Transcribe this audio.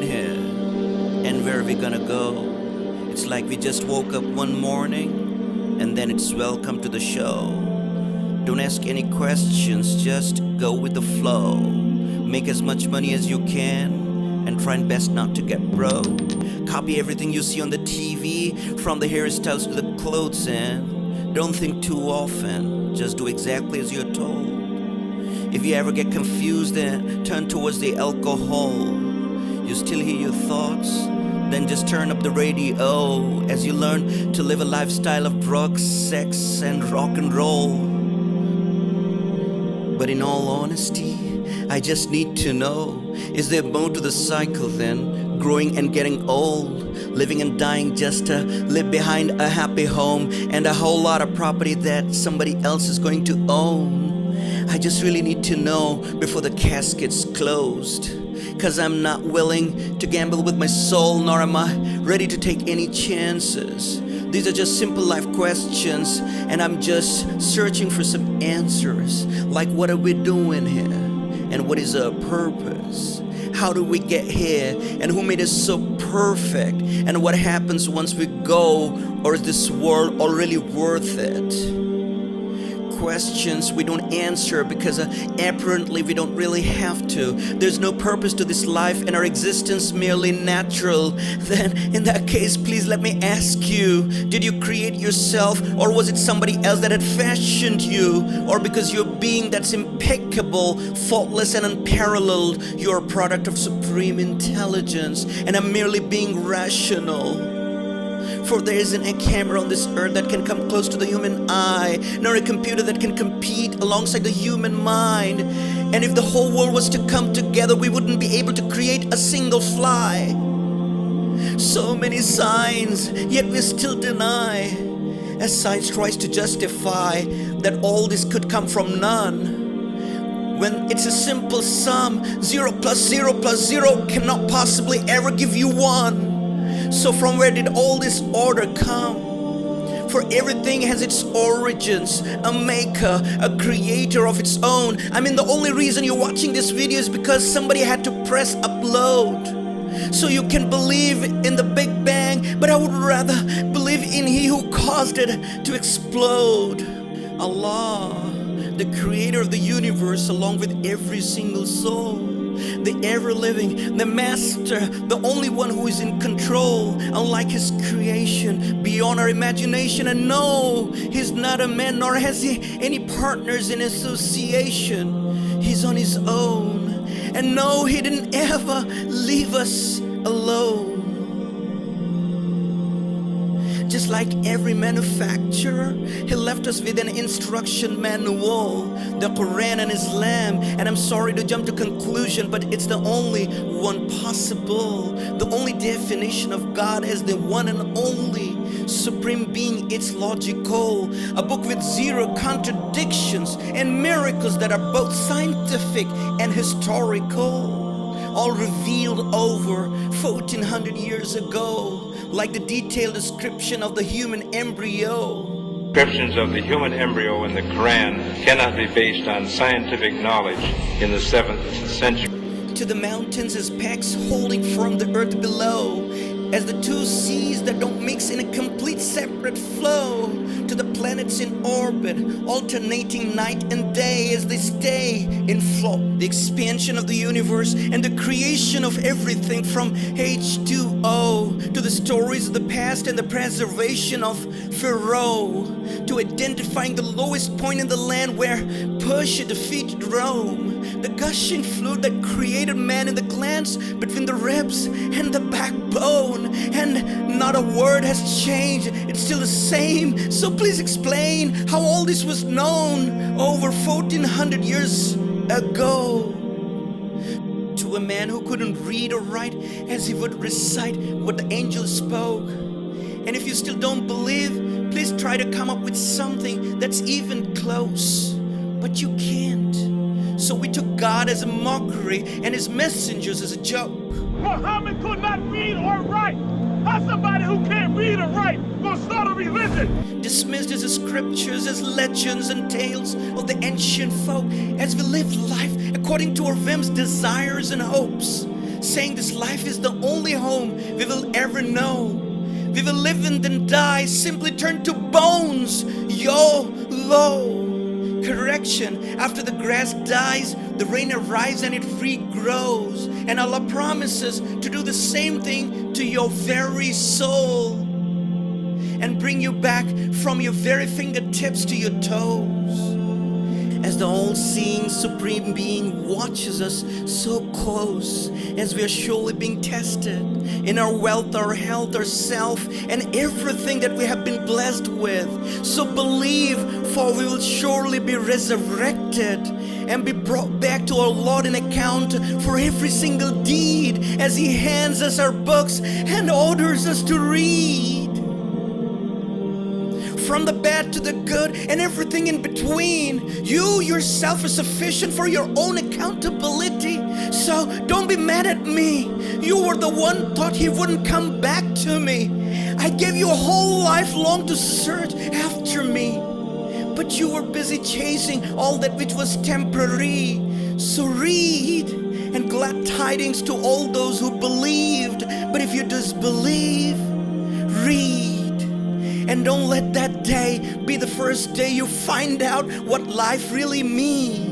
here? And where are we gonna go? It's like we just woke up one morning and then it's welcome to the show. Don't ask any questions, just go with the flow. Make as much money as you can and try and best not to get broke. Copy everything you see on the TV, from the hairstyles to the clothes, and don't think too often, just do exactly as you're told. If you ever get confused, then turn towards the alcohol. You still hear your thoughts? Then just turn up the radio as you learn to live a lifestyle of drugs, sex, and rock and roll. But in all honesty, I just need to know, is there more to the cycle than growing and getting old? Living and dying just to live behind a happy home and a whole lot of property that somebody else is going to own. I just really need to know before the casket's closed. 'Cause I'm not willing to gamble with my soul, nor am I ready to take any chances. These are just simple life questions, and I'm just searching for some answers. Like, what are we doing here? And what is our purpose? How do we get here? And who made us so perfect? And what happens once we go? Or is this world all really worth it? Questions we don't answer because apparently we don't really have to. There's no purpose to this life and our existence merely natural. Then in that case, please let me ask you, did you create yourself, or was it somebody else that had fashioned you? Or because you're a being that's impeccable, faultless and unparalleled, you're a product of supreme intelligence and I'm merely being rational? For there isn't a camera on this earth that can come close to the human eye, nor a computer that can compete alongside the human mind. And if the whole world was to come together, we wouldn't be able to create a single fly. So many signs, yet we still deny, as science tries to justify that all this could come from none. When it's a simple sum, 0 plus 0 plus 0 cannot possibly ever give you 1. So from where did all this order come? For everything has its origins, a maker, a creator of its own. I mean, the only reason you're watching this video is because somebody had to press upload. So you can believe in the Big Bang, but I would rather believe in He who caused it to explode. Allah, the creator of the universe, along with every single soul. The ever-living, the master, the only one who is in control, unlike his creation, beyond our imagination. And no, he's not a man, nor has he any partners in association. He's on his own. And no, he didn't ever leave us alone. Just like every manufacturer, he left us with an instruction manual, the Quran and Islam. And I'm sorry to jump to conclusion, but it's the only one possible. The only definition of God as the one and only supreme being. It's logical, a book with 0 contradictions and miracles that are both scientific and historical, all revealed over 1400 years ago. Like the detailed description of the human embryo. Descriptions of the human embryo in the Quran cannot be based on scientific knowledge in the 7th century. To the mountains as packs holding from the earth below, as the 2 seas that don't mix in a complete separate flow, to the planets in orbit, alternating night and day as they stay in flow. The expansion of the universe and the creation of everything from H2O, to the stories of the past and the preservation of Pharaoh, to identifying the lowest point in the land where Persia defeated Rome, the gushing fluid that created man in the glands between the ribs and the backbone. And not a word has changed, it's still the same. So please explain how all this was known over 1400 years ago. To a man who couldn't read or write, as he would recite what the angels spoke. And if you still don't believe, please try to come up with something that's even close. But you can't. So we took God as a mockery and his messengers as a joke. Muhammad could not read or write. How somebody who can't read or write gonna start a religion? Dismissed as scriptures, as legends and tales of the ancient folk, as we lived life according to our whims, desires and hopes. saying this life is the only home we will ever know. We will live and then die, simply turn to bones. YOLO. Correction, after the grass dies, the rain arrives and it regrows. And Allah promises to do the same thing to your very soul and bring you back from your very fingertips to your toes. As the all-seeing Supreme Being watches us so close, as we are surely being tested in our wealth, our health, our self, and everything that we have been blessed with. So believe, for we will surely be resurrected and be brought back to our Lord in account for every single deed, as He hands us our books and orders us to read. From the bad to the good and everything in between. You yourself are sufficient for your own accountability. So don't be mad at me. You were the one thought He wouldn't come back to me. I gave you a whole life long to search after me, but you were busy chasing all that which was temporary. So read, and glad tidings to all those who believed. But if you disbelieve, read. And don't let that day be the first day you find out what life really means.